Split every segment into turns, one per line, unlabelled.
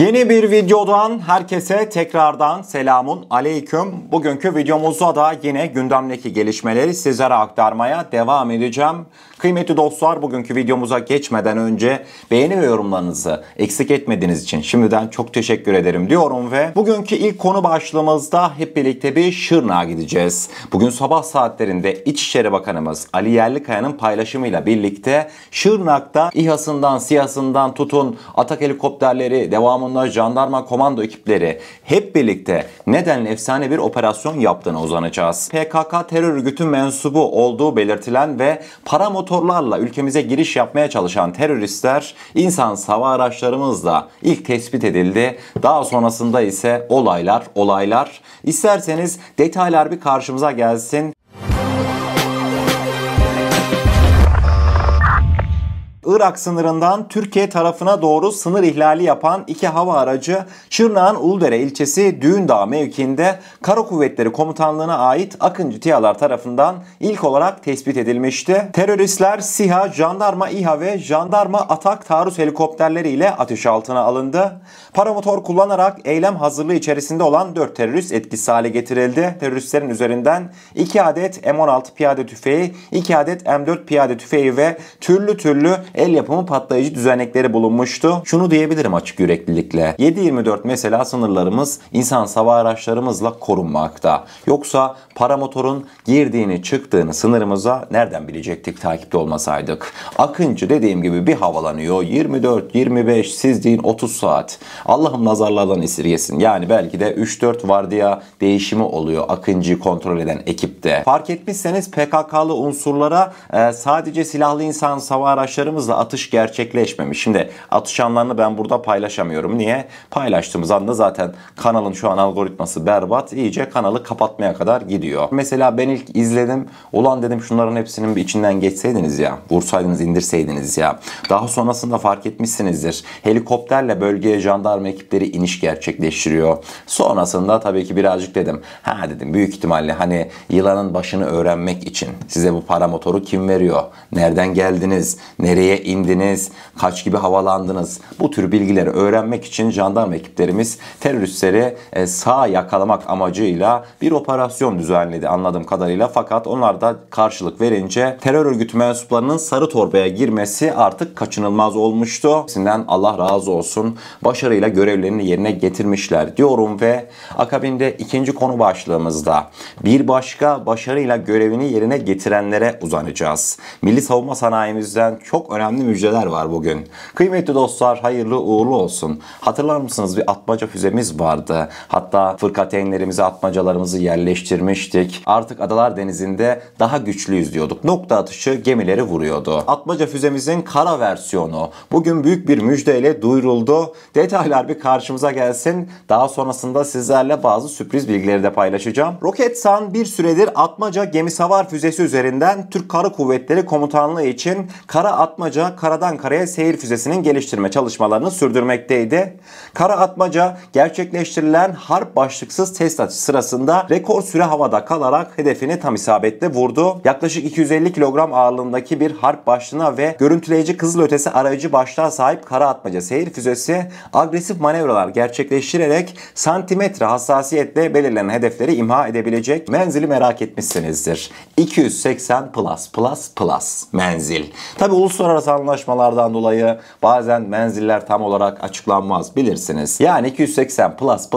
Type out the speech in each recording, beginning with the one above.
Yeni bir videodan herkese tekrardan selamun aleyküm. Bugünkü videomuzda da yine gündemdeki gelişmeleri sizlere aktarmaya devam edeceğim. Kıymetli dostlar, bugünkü videomuza geçmeden önce beğeni ve yorumlarınızı eksik etmediğiniz için şimdiden çok teşekkür ederim diyorum ve bugünkü ilk konu başlığımızda hep birlikte bir Şırnak'a gideceğiz. Bugün sabah saatlerinde İçişleri Bakanımız Ali Yerlikaya'nın paylaşımıyla birlikte Şırnak'ta İHA'sından, SİHA'sından tutun atak helikopterleri, devamında jandarma komando ekipleri hep birlikte nedenle efsane bir operasyon yaptığına uzanacağız. PKK terör örgütü mensubu olduğu belirtilen ve paramotorlarla ülkemize giriş yapmaya çalışan teröristler insan hava araçlarımızla ilk tespit edildi. Daha sonrasında ise olaylar. İsterseniz detaylar bir karşımıza gelsin. Irak sınırından Türkiye tarafına doğru sınır ihlali yapan iki hava aracı Şırnak'ın Uludere ilçesi Düğündağ mevkiinde Kara Kuvvetleri Komutanlığı'na ait Akıncı TİHA'lar tarafından ilk olarak tespit edilmişti. Teröristler SİHA, jandarma İHA ve jandarma atak taarruz helikopterleriyle ateş altına alındı. Paramotor kullanarak eylem hazırlığı içerisinde olan 4 terörist etkisiz hale getirildi. Teröristlerin üzerinden 2 adet M16 piyade tüfeği, 2 adet M4 piyade tüfeği ve türlü el yapımı patlayıcı düzenekleri bulunmuştu. Şunu diyebilirim açık yüreklilikle. 7/24 mesela sınırlarımız insan hava araçlarımızla korunmakta. Yoksa paramotorun girdiğini çıktığını sınırımıza nereden bilecektik takipte olmasaydık? Akıncı dediğim gibi bir havalanıyor. 24, 25, siz deyin 30 saat. Allah'ım nazarlardan esirgesin. Yani belki de 3-4 vardiya değişimi oluyor Akıncı'yı kontrol eden ekipte. Fark etmişseniz PKK'lı unsurlara sadece silahlı insan hava araçlarımızla atış gerçekleşmemiş. Şimdi atış anlarını ben burada paylaşamıyorum. Niye? Paylaştığımız anda zaten kanalın şu an algoritması berbat. İyice kanalı kapatmaya kadar gidiyor. Mesela ben ilk izledim. Ulan dedim şunların hepsinin bir içinden geçseydiniz ya. Vursaydınız, indirseydiniz ya. Daha sonrasında fark etmişsinizdir. Helikopterle bölgeye jandarma ekipleri iniş gerçekleştiriyor. Sonrasında tabii ki birazcık dedim. Dedim büyük ihtimalle hani yılanın başını öğrenmek için size bu paramotoru kim veriyor? Nereden geldiniz? Nereye indiniz? Kaç gibi havalandınız? Bu tür bilgileri öğrenmek için jandarma ekiplerimiz teröristleri sağ yakalamak amacıyla bir operasyon düzenledi anladığım kadarıyla. Fakat onlar da karşılık verince terör örgütü mensuplarının sarı torbaya girmesi artık kaçınılmaz olmuştu. Sizden Allah razı olsun. Başarıyla görevlerini yerine getirmişler diyorum ve akabinde ikinci konu başlığımızda bir başka başarıyla görevini yerine getirenlere uzanacağız. Milli savunma sanayimizden çok önemli müjdeler var bugün. Kıymetli dostlar, hayırlı uğurlu olsun. Hatırlar mısınız, bir atmaca füzemiz vardı. Hatta fırkateynlerimize atmacalarımızı yerleştirmiştik. Artık Adalar Denizi'nde daha güçlüyüz diyorduk. Nokta atışı gemileri vuruyordu. Atmaca füzemizin kara versiyonu bugün büyük bir müjdeyle duyuruldu. Detaylar bir karşımıza gelsin. Daha sonrasında sizlerle bazı sürpriz bilgileri de paylaşacağım. Roketsan bir süredir atmaca gemisavar füzesi üzerinden Türk Kara Kuvvetleri Komutanlığı için Kara Atmaca karadan karaya seyir füzesinin geliştirme çalışmalarını sürdürmekteydi. Kara Atmaca gerçekleştirilen harp başlıksız test atışı sırasında rekor süre havada kalarak hedefini tam isabetle vurdu. Yaklaşık 250 kilogram ağırlığındaki bir harp başlığına ve görüntüleyici kızılötesi arayıcı başlığa sahip Kara Atmaca seyir füzesi agresif manevralar gerçekleştirerek santimetre hassasiyetle belirlenen hedefleri imha edebilecek. Menzili merak etmişsinizdir. 280 plus menzil. Tabi uluslararası anlaşmalardan dolayı bazen menziller tam olarak açıklanmaz bilirsiniz. Yani 280 plus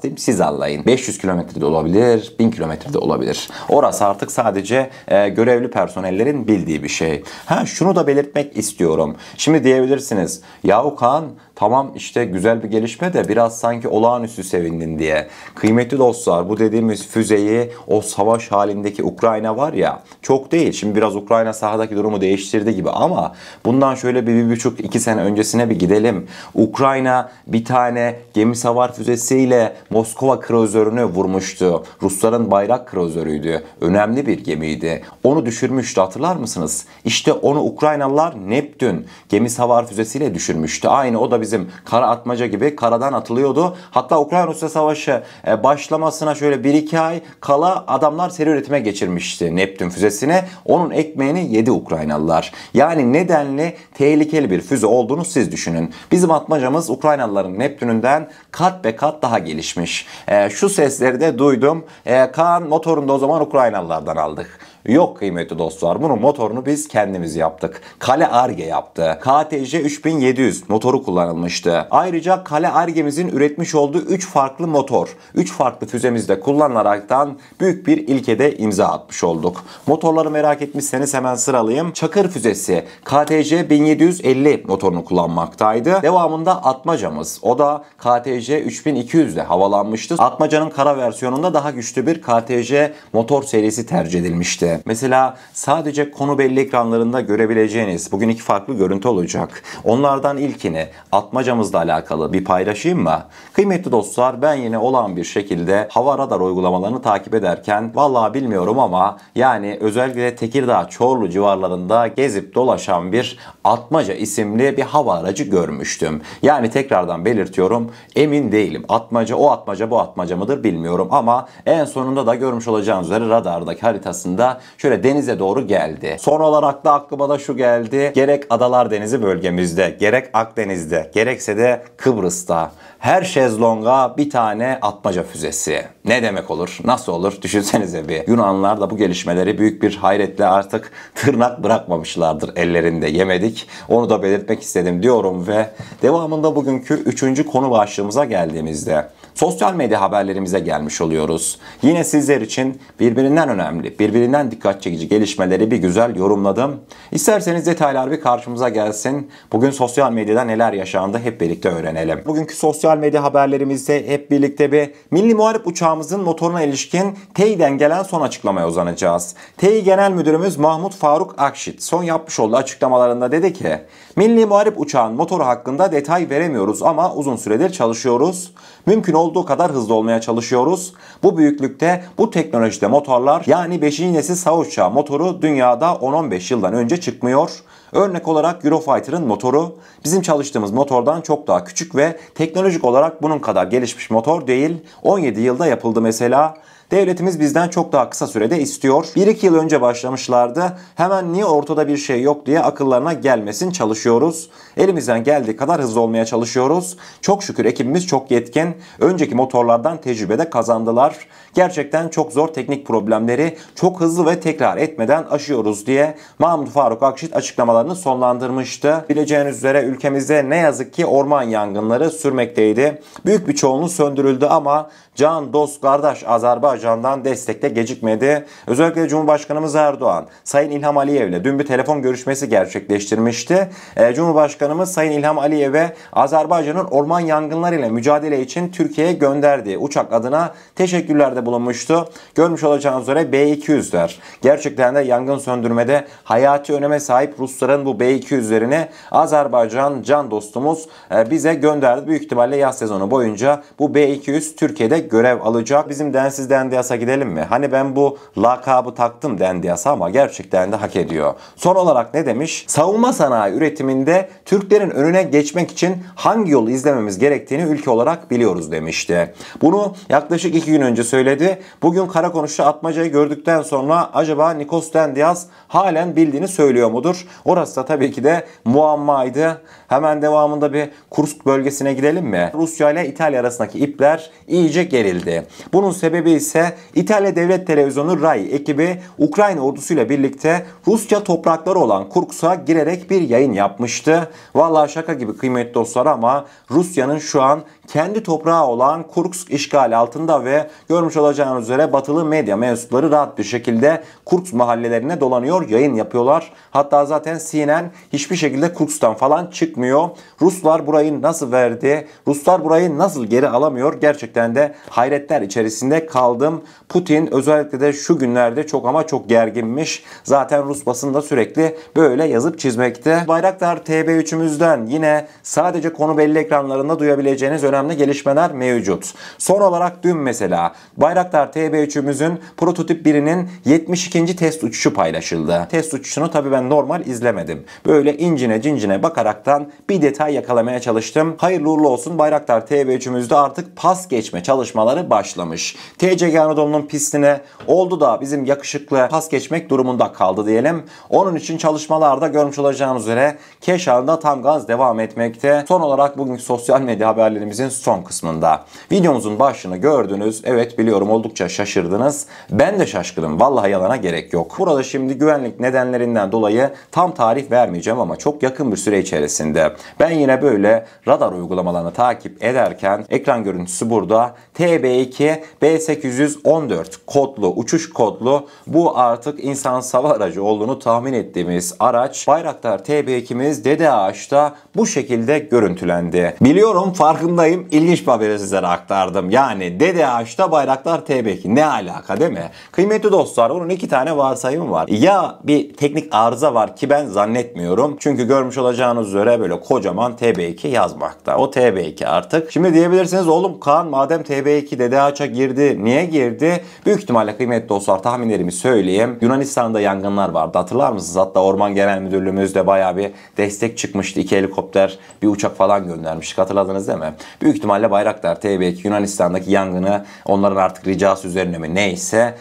diyeyim, siz anlayın. 500 kilometrede olabilir, 1000 kilometrede olabilir. Orası artık sadece görevli personellerin bildiği bir şey. Şunu da belirtmek istiyorum. Şimdi diyebilirsiniz, yahu Kaan tamam işte güzel bir gelişme de biraz sanki olağanüstü sevindin diye. Kıymetli dostlar, bu dediğimiz füzeyi o savaş halindeki Ukrayna var ya, çok değil. Şimdi biraz Ukrayna sahadaki durumu değiştirdi gibi ama bundan şöyle bir 1,5-2 sene öncesine bir gidelim. Ukrayna bir tane gemisavar füzesiyle Moskova kruzörünü vurmuştu. Rusların bayrak kruzörüydü. Önemli bir gemiydi. Onu düşürmüştü, hatırlar mısınız? İşte onu Ukraynalılar Neptün gemisavar füzesiyle düşürmüştü. Aynı o da bizim bizim kara atmaca gibi karadan atılıyordu. Hatta Ukrayna-Rusya savaşı başlamasına şöyle 1-2 ay kala adamlar seri üretime geçirmişti Neptün füzesini. Onun ekmeğini yedi Ukraynalılar. Yani nedenli tehlikeli bir füze olduğunu siz düşünün. Bizim atmacamız Ukraynalıların Neptün'ünden kat be kat daha gelişmiş. Şu sesleri de duydum. Kaan motorunu da o zaman Ukraynalılardan aldık. Yok kıymetli dostlar, bunun motorunu biz kendimiz yaptık. Kale Arge yaptı. KTJ 3700 motoru kullanılmıştı. Ayrıca Kale Arge'mizin üretmiş olduğu 3 farklı motor, 3 farklı füzemizde kullanılaraktan büyük bir ilkede imza atmış olduk. Motorları merak etmişseniz hemen sıralayayım. Çakır füzesi KTJ 1750 motorunu kullanmaktaydı. Devamında Atmacamız, o da KTJ 3200 ile havalanmıştı. Atmaca'nın kara versiyonunda daha güçlü bir KTJ motor serisi tercih edilmişti. Mesela sadece konu belli ekranlarında görebileceğiniz bugün iki farklı görüntü olacak. Onlardan ilkini atmacamızla alakalı bir paylaşayım mı? Kıymetli dostlar, ben yine olağan bir şekilde hava radar uygulamalarını takip ederken vallahi bilmiyorum ama yani özellikle Tekirdağ, Çorlu civarlarında gezip dolaşan bir Atmaca isimli bir hava aracı görmüştüm. Yani tekrardan belirtiyorum, emin değilim. Atmaca o Atmaca bu Atmaca mıdır bilmiyorum ama en sonunda da görmüş olacağınız üzere radardaki haritasında şöyle denize doğru geldi. Son olarak da aklıma da şu geldi. Gerek Adalar Denizi bölgemizde, gerek Akdeniz'de, gerekse de Kıbrıs'ta her şezlonga bir tane atmaca füzesi. Ne demek olur? Nasıl olur? Düşünsenize bir. Yunanlılar da bu gelişmeleri büyük bir hayretle artık tırnak bırakmamışlardır ellerinde. Yemedik. Onu da belirtmek istedim diyorum ve devamında bugünkü 3. konu başlığımıza geldiğimizde sosyal medya haberlerimize gelmiş oluyoruz. Yine sizler için birbirinden önemli, birbirinden dikkat çekici gelişmeleri bir güzel yorumladım. İsterseniz detaylar bir karşımıza gelsin. Bugün sosyal medyada neler yaşandı hep birlikte öğrenelim. Bugünkü sosyal medya haberlerimizde hep birlikte bir Milli Muharip uçağımızın motoruna ilişkin TEİ'den gelen son açıklamaya uzanacağız. TEİ Genel Müdürümüz Mahmut Faruk Akşit son yapmış olduğu açıklamalarında dedi ki, Milli Muharip uçağın motoru hakkında detay veremiyoruz ama uzun süredir çalışıyoruz. Mümkün olduğu kadar hızlı olmaya çalışıyoruz. Bu büyüklükte, bu teknolojide motorlar, yani 5. nesil savaş uçağı motoru dünyada 10-15 yıldan önce çıkmıyor. Örnek olarak Eurofighter'ın motoru bizim çalıştığımız motordan çok daha küçük ve teknolojik olarak bunun kadar gelişmiş motor değil. 17 yılda yapıldı mesela. Devletimiz bizden çok daha kısa sürede istiyor. 1-2 yıl önce başlamışlardı. Hemen niye ortada bir şey yok diye akıllarına gelmesin, çalışıyoruz. Elimizden geldiği kadar hızlı olmaya çalışıyoruz. Çok şükür ekibimiz çok yetkin. Önceki motorlardan tecrübede kazandılar. Gerçekten çok zor teknik problemleri çok hızlı ve tekrar etmeden aşıyoruz diye Mahmut Faruk Akşit açıklamalarını sonlandırmıştı. Bileceğiniz üzere ülkemizde ne yazık ki orman yangınları sürmekteydi. Büyük bir çoğunluğu söndürüldü ama can, dost, kardeş Azerbaycan'dan destekte gecikmedi. Özellikle Cumhurbaşkanımız Erdoğan, Sayın İlham Aliyev'le dün bir telefon görüşmesi gerçekleştirmişti. Cumhurbaşkanımız Sayın İlham Aliyev'e Azerbaycan'ın orman yangınlarıyla mücadele için Türkiye'ye gönderdiği uçak adına teşekkürlerde bulunmuştu. Görmüş olacağınız üzere B-200'ler. Gerçekten de yangın söndürmede hayati öneme sahip Rusların bu B-200'lerini Azerbaycan can dostumuz bize gönderdi. Büyük ihtimalle yaz sezonu boyunca bu B-200 Türkiye'de görev alacak. Bizim densiz Dendiyas'a gidelim mi? Hani ben bu lakabı taktım Dendiyas'a ama gerçekten de hak ediyor. Son olarak ne demiş? Savunma sanayi üretiminde Türklerin önüne geçmek için hangi yolu izlememiz gerektiğini ülke olarak biliyoruz demişti. Bunu yaklaşık 2 gün önce söyledi. Bugün Karakonuş'ta Atmaca'yı gördükten sonra acaba Nikos Dendias halen bildiğini söylüyor mudur? Orası da tabii ki de muammaydı. Hemen devamında bir Kursk bölgesine gidelim mi? Rusya ile İtalya arasındaki ipler iyice gerildi. Bunun sebebi ise İtalya Devlet Televizyonu RAI ekibi Ukrayna ordusuyla birlikte Rusya toprakları olan Kursk'a girerek bir yayın yapmıştı. Vallahi şaka gibi kıymetli dostlar ama Rusya'nın şu an kendi toprağı olan Kursk işgal altında ve görmüş olacağınız üzere batılı medya mensupları rahat bir şekilde Kursk mahallelerine dolanıyor, yayın yapıyorlar. Hatta zaten CNN hiçbir şekilde Kursk'tan falan çıkmıyor. Ruslar burayı nasıl verdi? Ruslar burayı nasıl geri alamıyor? Gerçekten de hayretler içerisinde kaldım. Putin özellikle de şu günlerde çok ama çok gerginmiş. Zaten Rus basında sürekli böyle yazıp çizmekte. Bayraktar TB3'ümüzden yine sadece konu belli ekranlarında duyabileceğiniz önemli gelişmeler mevcut. Son olarak dün mesela Bayraktar TB3'ümüzün prototip 1'inin 72. test uçuşu paylaşıldı. Test uçuşunu tabii ben normal izlemedim. Böyle incine cincine bakaraktan bir detay yakalamaya çalıştım. Hayırlı uğurlu olsun. Bayraktar TB3'ümüzde artık pas geçme çalışmaları başlamış. TCG Anadolu'nun pistine oldu da bizim yakışıklı pas geçmek durumunda kaldı diyelim. Onun için çalışmalarda görmüş olacağınız üzere Keşan'da tam gaz devam etmekte. Son olarak bugünkü sosyal medya haberlerimizin son kısmında. Videomuzun başlığını gördünüz. Evet biliyorum oldukça şaşırdınız. Ben de şaşkınım. Vallahi yalana gerek yok. Burada şimdi güvenlik nedenlerinden dolayı tam tarih vermeyeceğim ama çok yakın bir süre içerisinde ben yine böyle radar uygulamalarını takip ederken ekran görüntüsü burada. TB2 B814 kodlu, uçuş kodlu bu artık insansız hava aracı olduğunu tahmin ettiğimiz araç Bayraktar TB2'miz Dede Ağaç'ta bu şekilde görüntülendi. Biliyorum farkındayım. İlginç bir haberi sizlere aktardım. Yani Dede Ağaç'ta Bayraktar TB2 ne alaka değil mi? Kıymetli dostlar bunun iki tane varsayımı var. Ya bir teknik arıza var ki ben zannetmiyorum. Çünkü görmüş olacağınız üzere böyle kocaman TB2 yazmakta. O TB2 artık. Şimdi diyebilirsiniz oğlum Kaan madem TB2 Dede Ağaç'a girdi niye girdi? Büyük ihtimalle kıymetli dostlar tahminlerimi söyleyeyim. Yunanistan'da yangınlar vardı hatırlar mısınız? Hatta Orman Genel Müdürlüğümüzde bayağı bir destek çıkmıştı. 2 helikopter bir uçak falan göndermiştik hatırladınız değil mi? Büyük ihtimalle Bayraktar TB2 Yunanistan'daki yangını onların artık ricası üzerine mi neyse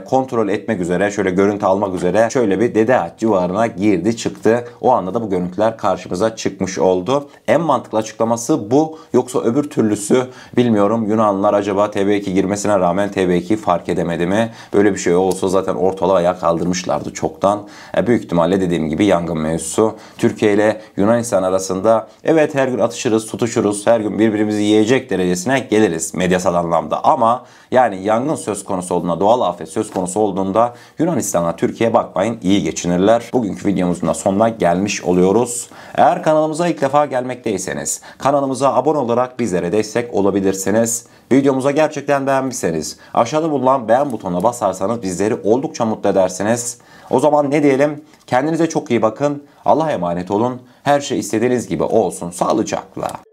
kontrol etmek üzere şöyle görüntü almak üzere şöyle bir Dede Ağaç civarına girdi çıktı. O anda da bu görüntüler karşımıza çıkmış oldu. En mantıklı açıklaması bu. Yoksa öbür türlüsü bilmiyorum Yunanlılar acaba TB2 girmesine rağmen TB2'yi fark edemedi mi? Böyle bir şey olsa zaten ortalığı ayağa kaldırmışlardı çoktan. Büyük ihtimalle dediğim gibi yangın mevzusu. Türkiye ile Yunanistan arasında evet her gün atışırız, tutuşuruz, her gün birbirimizi yiyecek derecesine geliriz medyasal anlamda. Ama yani yangın söz konusu olduğunda, doğal afet söz konusu olduğunda Yunanistan'la Türkiye bakmayın iyi geçinirler. Bugünkü videomuzun da sonuna gelmiş oluyoruz. Eğer kanalımıza ilk defa gelmekteyseniz kanalımıza abone olarak bizlere destek olabilirsiniz. Videomuza gerçekten beğenmişseniz aşağıda bulunan beğen butonuna basarsanız bizleri oldukça mutlu edersiniz. O zaman ne diyelim? Kendinize çok iyi bakın. Allah'a emanet olun. Her şey istediğiniz gibi olsun. Sağlıcakla.